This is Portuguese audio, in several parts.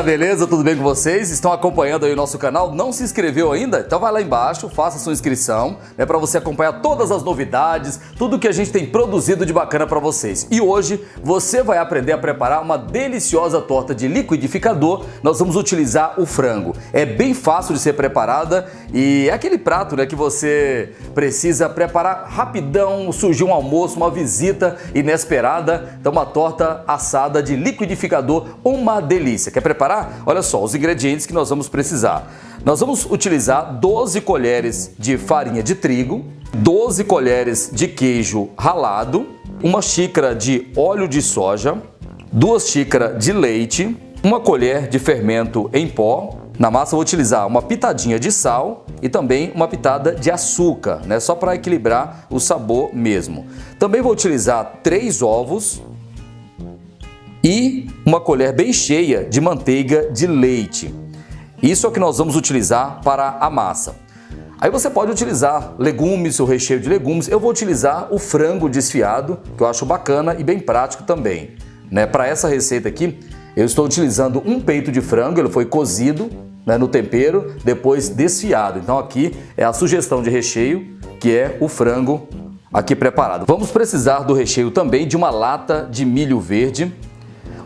Galera, beleza? Tudo bem com vocês? Estão acompanhando aí o nosso canal? Não se inscreveu ainda? Então vai lá embaixo, faça sua inscrição, né, para você acompanhar todas as novidades, tudo que a gente tem produzido de bacana para vocês. E hoje você vai aprender a preparar uma deliciosa torta de liquidificador. Nós vamos utilizar o frango. É bem fácil de ser preparada e é aquele prato, né, que você precisa preparar rapidão, surgiu um almoço, uma visita inesperada. Então uma torta assada de liquidificador, uma delícia. Quer preparar? Olha só os ingredientes que nós vamos precisar. Nós vamos utilizar 12 colheres de farinha de trigo, 12 colheres de queijo ralado, uma xícara de óleo de soja, 2 xícaras de leite, uma colher de fermento em pó. Na massa eu vou utilizar uma pitadinha de sal e também uma pitada de açúcar, né? Só para equilibrar o sabor mesmo. Também vou utilizar 3 ovos e uma colher bem cheia de manteiga de leite. Isso é o que nós vamos utilizar para a massa. Aí você pode utilizar legumes, o recheio de legumes. Eu vou utilizar o frango desfiado, que eu acho bacana e bem prático também, né? Para essa receita aqui, eu estou utilizando um peito de frango, ele foi cozido, né, no tempero, depois desfiado. Então aqui é a sugestão de recheio, que é o frango aqui preparado. Vamos precisar do recheio também de uma lata de milho verde,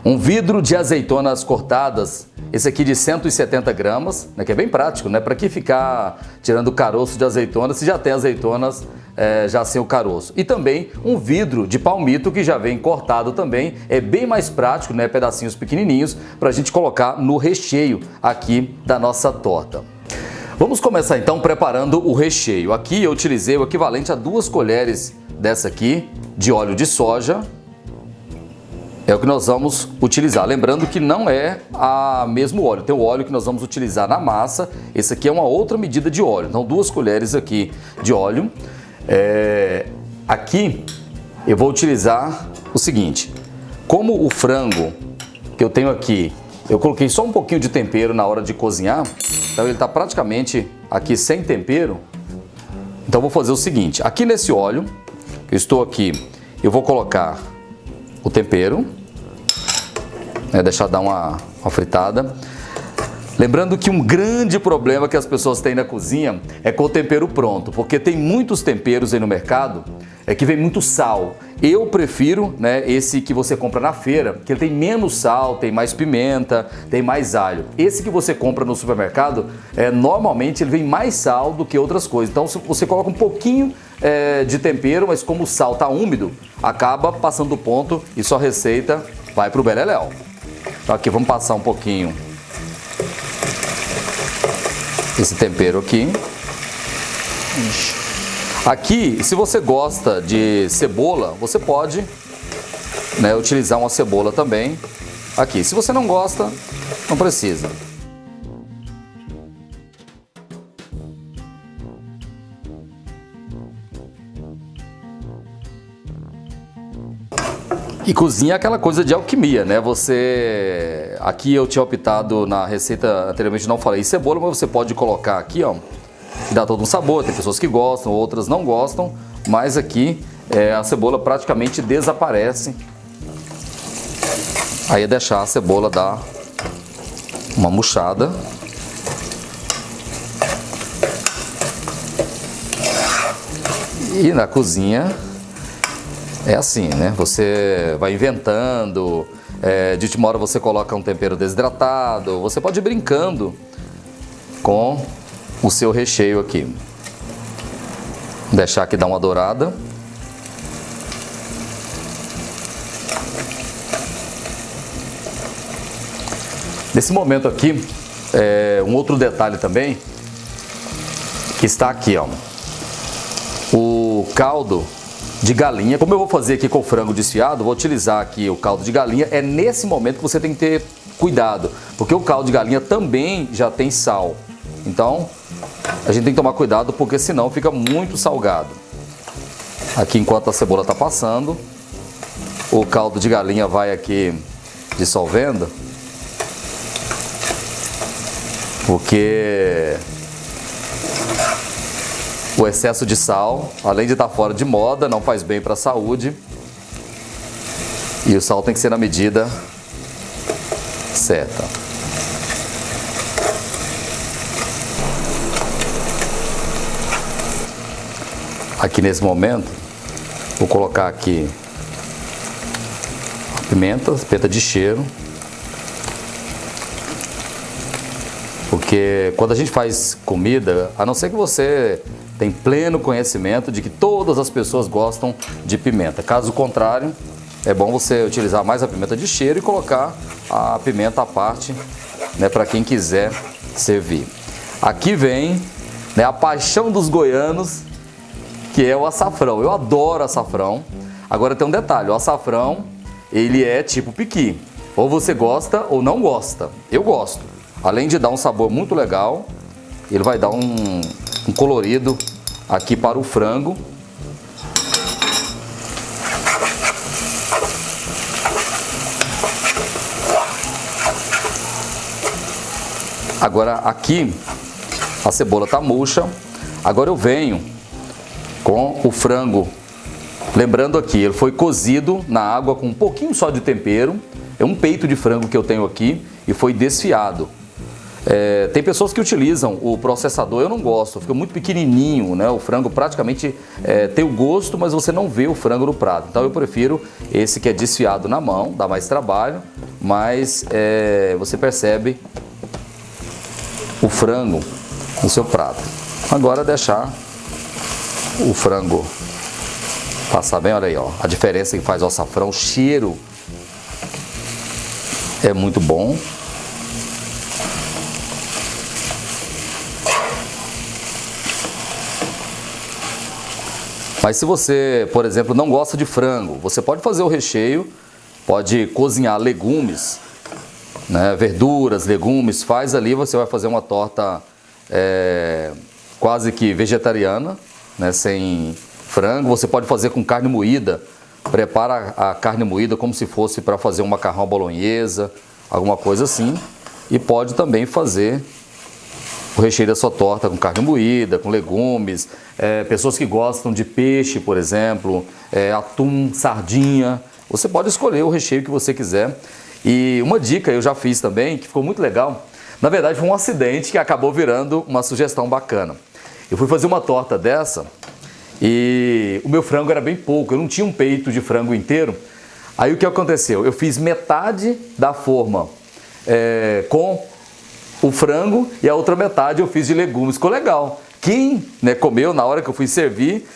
um vidro de azeitonas cortadas, esse aqui de 170 gramas, né, que é bem prático, né? Para que ficar tirando o caroço de azeitona se já tem azeitonas já sem o caroço. E também um vidro de palmito que já vem cortado também, é bem mais prático, né? Pedacinhos pequenininhos para a gente colocar no recheio aqui da nossa torta. Vamos começar então preparando o recheio. Aqui eu utilizei o equivalente a 2 colheres dessa aqui de óleo de soja. É o que nós vamos utilizar. Lembrando que não é o mesmo óleo. Tem o óleo que nós vamos utilizar na massa. Esse aqui é uma outra medida de óleo. Então 2 colheres aqui de óleo. Aqui eu vou utilizar o seguinte. Como o frango que eu tenho aqui, eu coloquei só um pouquinho de tempero na hora de cozinhar. Então ele está praticamente aqui sem tempero. Então eu vou fazer o seguinte. Aqui nesse óleo que eu estou aqui, eu vou colocar o tempero, deixar dar uma fritada. Lembrando que um grande problema que as pessoas têm na cozinha é com o tempero pronto, porque tem muitos temperos aí no mercado que vem muito sal. Eu prefiro, né, esse que você compra na feira, que ele tem menos sal, tem mais pimenta, tem mais alho. Esse que você compra no supermercado, normalmente ele vem mais sal do que outras coisas. Então se você coloca um pouquinho de tempero, mas como o sal está úmido, acaba passando do ponto e sua receita vai para o beleléu. Então aqui vamos passar um pouquinho esse tempero aqui. Aqui, se você gosta de cebola, você pode, né, utilizar uma cebola também. Aqui, se você não gosta, não precisa. E cozinha é aquela coisa de alquimia, né? Aqui eu tinha optado na receita anteriormente, não falei cebola, mas você pode colocar aqui, ó, que dá todo um sabor. Tem pessoas que gostam, outras não gostam, mas aqui a cebola praticamente desaparece. Aí é deixar a cebola dar uma murchada. E na cozinha é assim, né? Você vai inventando, de última hora você coloca um tempero desidratado, você pode ir brincando com o seu recheio aqui. Deixar aqui dar uma dourada. Nesse momento aqui, um outro detalhe também, que está aqui, ó, o caldo de galinha. Como eu vou fazer aqui com o frango desfiado, vou utilizar aqui o caldo de galinha. É nesse momento que você tem que ter cuidado, porque o caldo de galinha também já tem sal. Então, a gente tem que tomar cuidado, porque senão fica muito salgado. Aqui, enquanto a cebola está passando, o caldo de galinha vai aqui dissolvendo, porque o excesso de sal, além de estar fora de moda, não faz bem para a saúde. E o sal tem que ser na medida certa. Aqui nesse momento, vou colocar aqui pimenta de cheiro. Porque quando a gente faz comida, a não ser que você tem pleno conhecimento de que todas as pessoas gostam de pimenta. Caso contrário, é bom você utilizar mais a pimenta de cheiro e colocar a pimenta à parte, né, para quem quiser servir. Aqui vem, né, a paixão dos goianos, que é o açafrão. Eu adoro açafrão. Agora tem um detalhe, o açafrão, ele é tipo piqui. Ou você gosta ou não gosta. Eu gosto. Além de dar um sabor muito legal, ele vai dar um colorido aqui para o frango. Agora aqui a cebola tá murcha. Agora eu venho com o frango. Lembrando aqui, ele foi cozido na água com um pouquinho só de tempero. É um peito de frango que eu tenho aqui e foi desfiado. Tem pessoas que utilizam o processador, eu não gosto, fica muito pequenininho, né? O frango praticamente tem o gosto, mas você não vê o frango no prato. Então eu prefiro esse que é desfiado na mão, dá mais trabalho, mas você percebe o frango no seu prato. Agora deixar o frango passar bem, olha aí, ó, a diferença que faz o açafrão, o cheiro é muito bom. Mas se você, por exemplo, não gosta de frango, você pode fazer o recheio, pode cozinhar legumes, né, verduras, legumes, faz ali, você vai fazer uma torta quase que vegetariana, né, sem frango. Você pode fazer com carne moída, prepara a carne moída como se fosse para fazer um macarrão à bolonhesa, alguma coisa assim. E pode também fazer o recheio da sua torta com carne moída, com legumes, pessoas que gostam de peixe, por exemplo, atum, sardinha. Você pode escolher o recheio que você quiser. E uma dica eu já fiz também, que ficou muito legal. Na verdade foi um acidente que acabou virando uma sugestão bacana. Eu fui fazer uma torta dessa e o meu frango era bem pouco, eu não tinha um peito de frango inteiro. Aí o que aconteceu? Eu fiz metade da forma com o frango e a outra metade eu fiz de legumes. Ficou legal. Quem, né, comeu na hora que eu fui servir,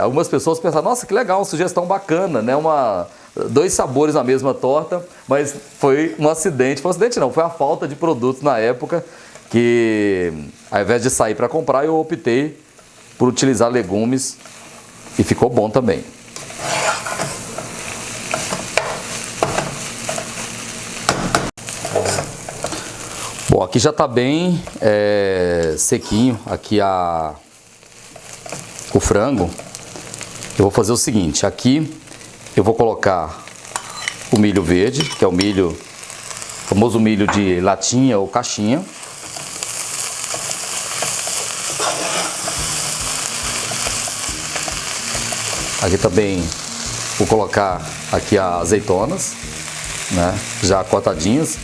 algumas pessoas pensaram, nossa, que legal, uma sugestão bacana, né? Dois sabores na mesma torta, mas foi um acidente. Foi um acidente não, foi a falta de produtos na época que, ao invés de sair para comprar, eu optei por utilizar legumes e ficou bom também. Bom, aqui já está bem sequinho aqui o frango. Eu vou fazer o seguinte, aqui eu vou colocar o milho verde, que é o famoso milho de latinha ou caixinha. Aqui também vou colocar aqui as azeitonas, né, já cortadinhas.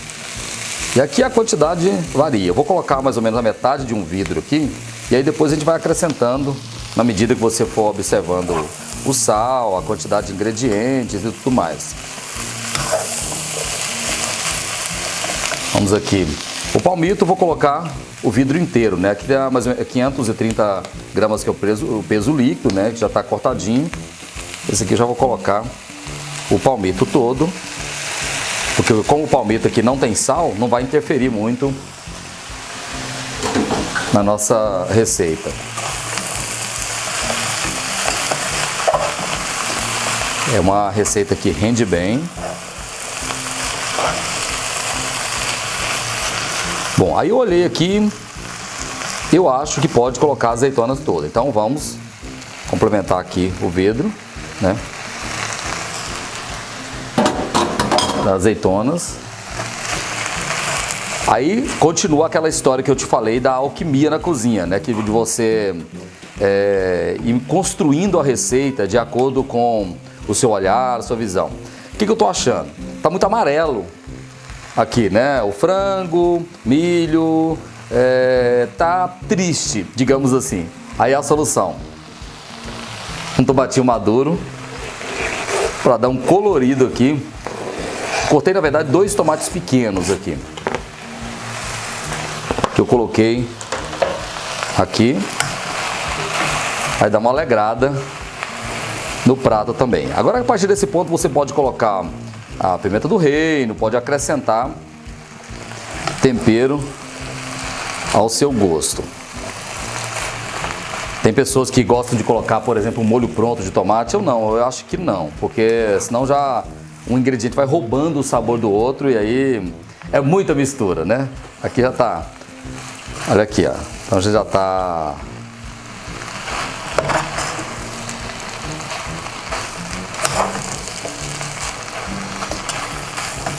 E aqui a quantidade varia. Eu vou colocar mais ou menos a metade de um vidro aqui. E aí depois a gente vai acrescentando na medida que você for observando o sal, a quantidade de ingredientes e tudo mais. Vamos aqui. O palmito eu vou colocar o vidro inteiro, né? Aqui tem mais ou menos 530 gramas que é o peso líquido, né? Que já está cortadinho. Esse aqui eu já vou colocar o palmito todo. Porque como o palmito aqui não tem sal, não vai interferir muito na nossa receita. É uma receita que rende bem. Bom, aí eu olhei aqui, eu acho que pode colocar as azeitonas todas. Então vamos complementar aqui o vidro, né? Das azeitonas. Aí continua aquela história que eu te falei da alquimia na cozinha, né? Que de você ir construindo a receita de acordo com o seu olhar, a sua visão. O que eu tô achando? Tá muito amarelo aqui, né? O frango, milho, tá triste, digamos assim. Aí a solução, um tomatinho maduro para dar um colorido aqui. Cortei, na verdade, 2 tomates pequenos aqui, que eu coloquei aqui. Aí dá uma alegrada no prato também. Agora, a partir desse ponto, você pode colocar a pimenta do reino, pode acrescentar tempero ao seu gosto. Tem pessoas que gostam de colocar, por exemplo, um molho pronto de tomate. Eu acho que não, porque senão já um ingrediente vai roubando o sabor do outro e aí é muita mistura, né? Aqui já tá, olha aqui, ó. Então já tá.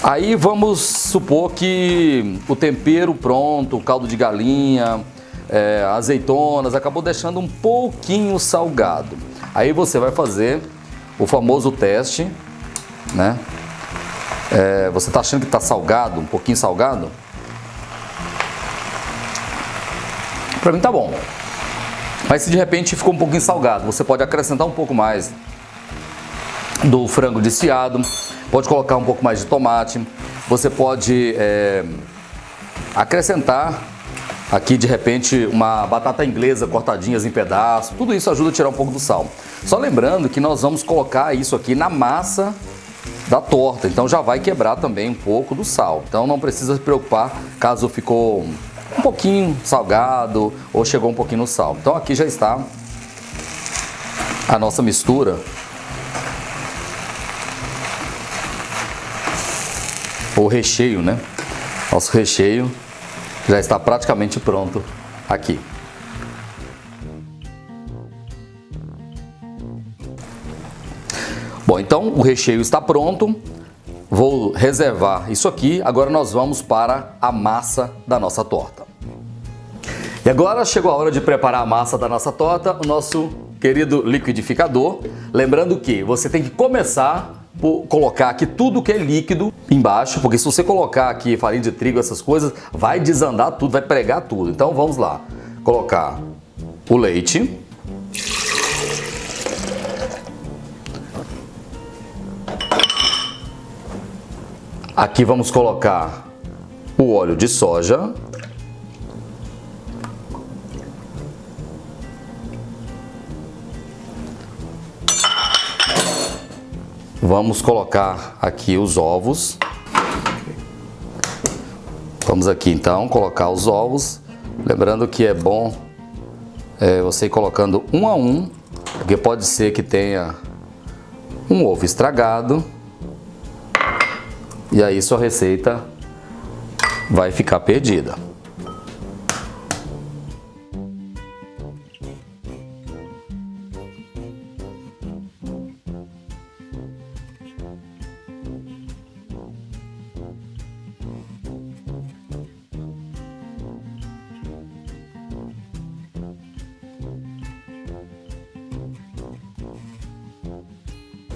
Aí vamos supor que o tempero pronto, o caldo de galinha, azeitonas, acabou deixando um pouquinho salgado. Aí você vai fazer o famoso teste, né? Você tá achando que tá salgado, um pouquinho salgado? Pra mim tá bom. Mas se de repente ficou um pouquinho salgado, você pode acrescentar um pouco mais do frango desfiado, pode colocar um pouco mais de tomate, você pode acrescentar aqui de repente uma batata inglesa cortadinhas em pedaços. Tudo isso ajuda a tirar um pouco do sal. Só lembrando que nós vamos colocar isso aqui na massa da torta, então já vai quebrar também um pouco do sal. Então não precisa se preocupar caso ficou um pouquinho salgado ou chegou um pouquinho no sal. Então aqui já está a nossa mistura. O recheio, né? Nosso recheio já está praticamente pronto aqui. Bom, então o recheio está pronto. Vou reservar isso aqui. Agora nós vamos para a massa da nossa torta. E agora chegou a hora de preparar a massa da nossa torta, o nosso querido liquidificador. Lembrando que você tem que começar por colocar aqui tudo que é líquido embaixo, porque se você colocar aqui farinha de trigo, essas coisas, vai desandar tudo, vai pregar tudo. Então vamos lá. Colocar o leite. Aqui vamos colocar o óleo de soja. Vamos colocar aqui os ovos. Vamos aqui então colocar os ovos. Lembrando que é bom você ir colocando um a um, porque pode ser que tenha um ovo estragado. E aí sua receita vai ficar perdida.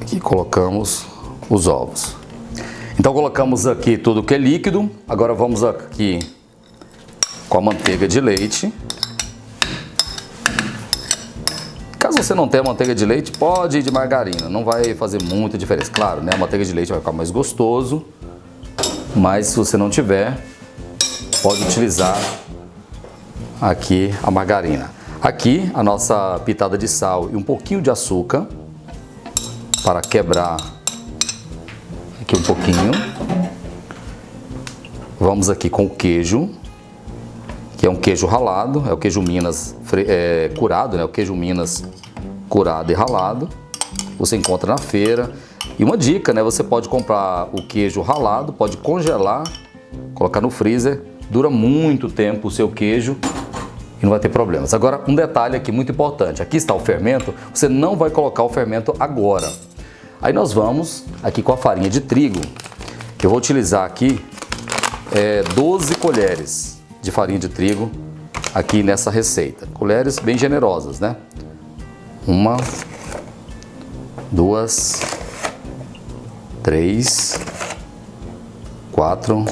Aqui colocamos os ovos. Então colocamos aqui tudo que é líquido. Agora vamos aqui com a manteiga de leite. Caso você não tenha manteiga de leite, pode ir de margarina. Não vai fazer muita diferença. Claro, né? A manteiga de leite vai ficar mais gostoso. Mas se você não tiver, pode utilizar aqui a margarina. Aqui a nossa pitada de sal e um pouquinho de açúcar para quebrar aqui um pouquinho. Vamos aqui com o queijo, que é um queijo ralado, é o queijo Minas curado, né? O queijo Minas curado e ralado. Você encontra na feira. E uma dica, né? Você pode comprar o queijo ralado, pode congelar, colocar no freezer, dura muito tempo o seu queijo e não vai ter problemas. Agora, um detalhe aqui muito importante, aqui está o fermento, você não vai colocar o fermento agora. Aí nós vamos aqui com a farinha de trigo. Eu vou utilizar aqui 12 colheres de farinha de trigo aqui nessa receita. Colheres bem generosas, né? 1, 2, 3, 4,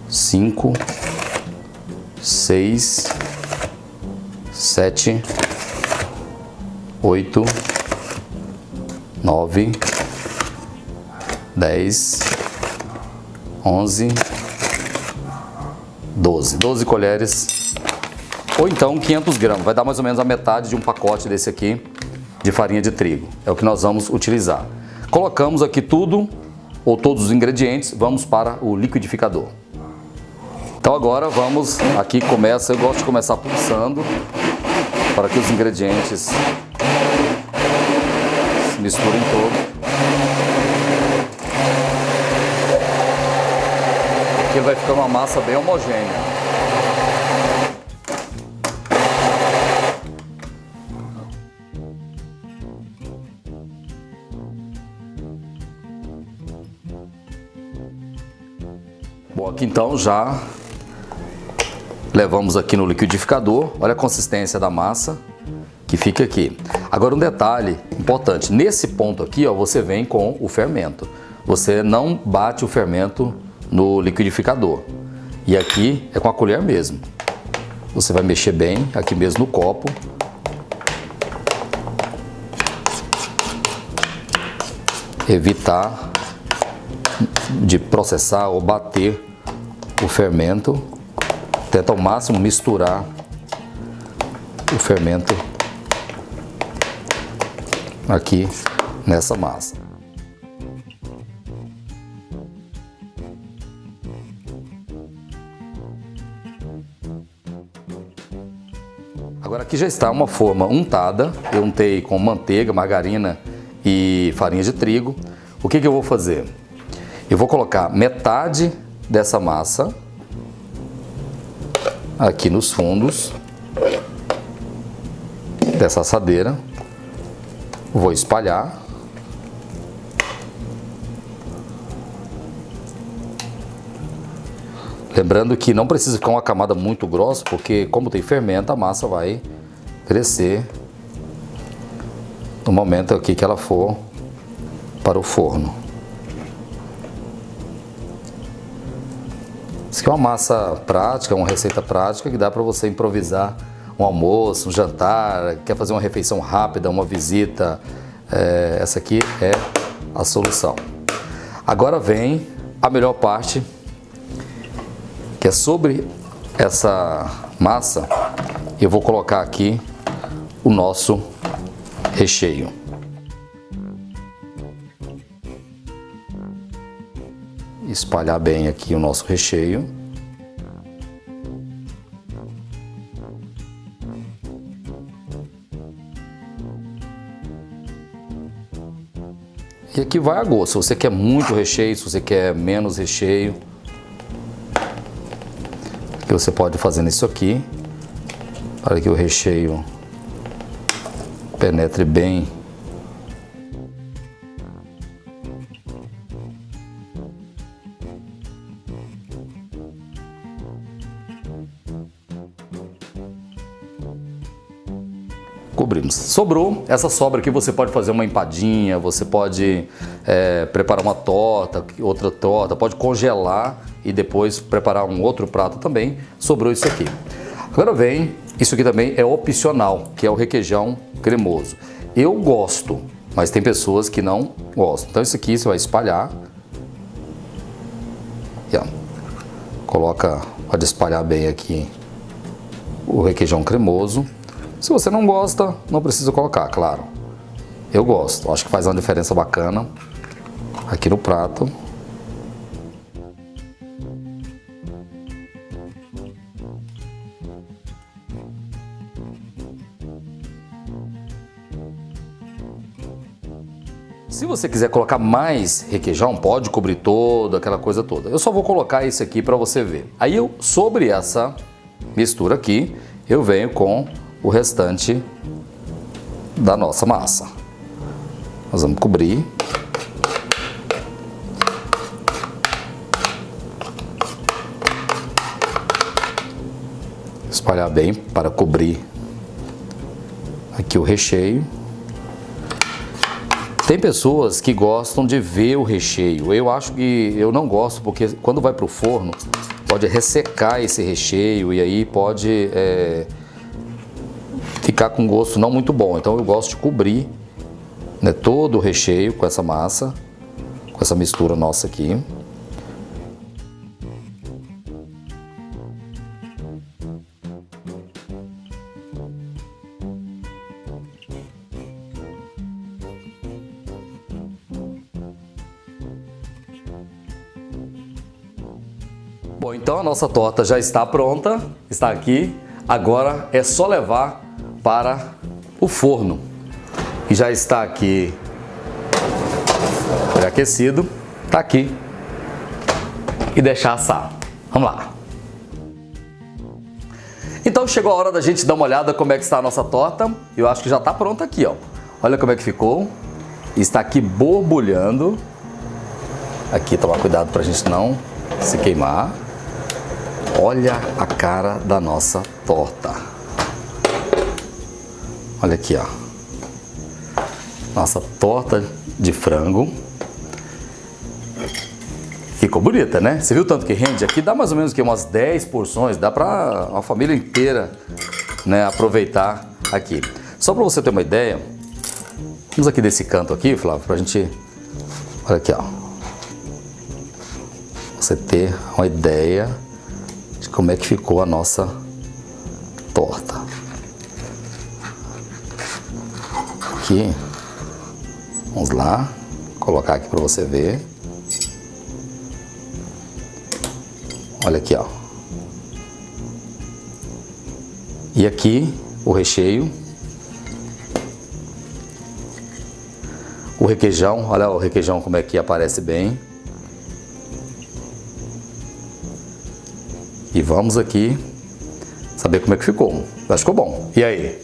5, 6, 7, 8, 9, 10, 11, 12 colheres, ou então 500 gramas, vai dar mais ou menos a metade de um pacote desse aqui de farinha de trigo, é o que nós vamos utilizar. Colocamos aqui tudo, ou todos os ingredientes, vamos para o liquidificador. Então agora vamos, aqui começa, eu gosto de começar pulsando, para que os ingredientes se misturem todos. Aqui vai ficar uma massa bem homogênea. Bom, aqui então já levamos aqui no liquidificador. Olha a consistência da massa que fica aqui. Agora um detalhe importante, nesse ponto aqui, ó, você vem com o fermento. Você não bate o fermento no liquidificador. E aqui é com a colher mesmo. Você vai mexer bem aqui mesmo no copo. Evitar de processar ou bater o fermento. Tenta ao máximo misturar o fermento aqui nessa massa. Agora aqui já está uma forma untada, eu untei com manteiga, margarina e farinha de trigo. O que eu vou fazer? Eu vou colocar metade dessa massa aqui nos fundos dessa assadeira, vou espalhar. Lembrando que não precisa ficar uma camada muito grossa, porque como tem fermento, a massa vai crescer no momento aqui que ela for para o forno. Isso aqui é uma massa prática, uma receita prática que dá para você improvisar um almoço, um jantar, quer fazer uma refeição rápida, uma visita. Essa aqui é a solução. Agora vem a melhor parte, que é sobre essa massa, eu vou colocar aqui o nosso recheio. Espalhar bem aqui o nosso recheio. E aqui vai a gosto, se você quer muito recheio, se você quer menos recheio, que você pode fazer nisso aqui, para que o recheio penetre bem. Cobrimos. Sobrou, essa sobra aqui você pode fazer uma empadinha, você pode preparar uma torta, outra torta, pode congelar e depois preparar um outro prato também. Sobrou isso aqui. Agora vem, isso aqui também é opcional, que é o requeijão cremoso. Eu gosto, mas tem pessoas que não gostam. Então isso aqui você vai espalhar. E, ó, pode espalhar bem aqui o requeijão cremoso. Se você não gosta, não precisa colocar, claro. Eu gosto, acho que faz uma diferença bacana aqui no prato. Se você quiser colocar mais requeijão, pode cobrir todo, aquela coisa toda. Eu só vou colocar esse aqui para você ver. Aí sobre essa mistura aqui, eu venho com o restante da nossa massa. Nós vamos cobrir. Espalhar bem para cobrir aqui o recheio. Tem pessoas que gostam de ver o recheio. Eu acho que eu não gosto, porque quando vai para o forno pode ressecar esse recheio e aí pode ficar com gosto não muito bom. Então eu gosto de cobrir, né, todo o recheio com essa massa, com essa mistura nossa aqui. Bom, então a nossa torta já está pronta, está aqui. Agora é só levar para o forno. E já está aqui pré-aquecido, está aqui. E deixar assar. Vamos lá. Então chegou a hora da gente dar uma olhada como é que está a nossa torta. Eu acho que já está pronta aqui, ó. Olha como é que ficou. Está aqui borbulhando. Aqui, tomar cuidado para a gente não se queimar. Olha a cara da nossa torta. Olha aqui, ó. Nossa torta de frango. Ficou bonita, né? Você viu o tanto que rende? Aqui dá mais ou menos umas 10 porções. Dá para a família inteira, né, aproveitar aqui. Só para você ter uma ideia, vamos aqui desse canto aqui, Flávio, pra gente... Olha aqui, ó. Você ter uma ideia de como é que ficou a nossa torta. Aqui, vamos lá, colocar aqui para você ver. Olha aqui, ó. E aqui o recheio. O requeijão, olha o requeijão como é que aparece bem. E vamos aqui saber como é que ficou. Eu acho que ficou bom. E aí?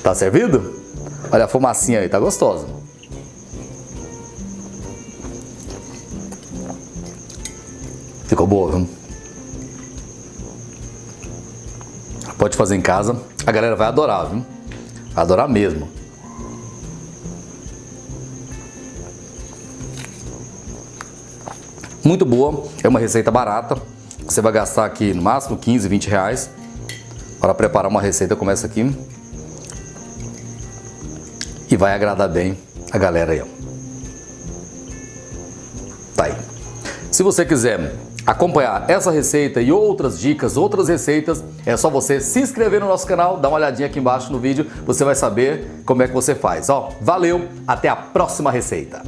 Tá servido? Olha a fumacinha aí, tá gostosa. Ficou boa, viu? Pode fazer em casa. A galera vai adorar, viu? Vai adorar mesmo. Muito boa. É uma receita barata. Você vai gastar aqui no máximo 15, 20 reais para preparar uma receita como essa aqui. E vai agradar bem a galera aí, ó. Tá aí. Se você quiser acompanhar essa receita e outras dicas, outras receitas, é só você se inscrever no nosso canal, dá uma olhadinha aqui embaixo no vídeo, você vai saber como é que você faz. Ó, valeu, até a próxima receita.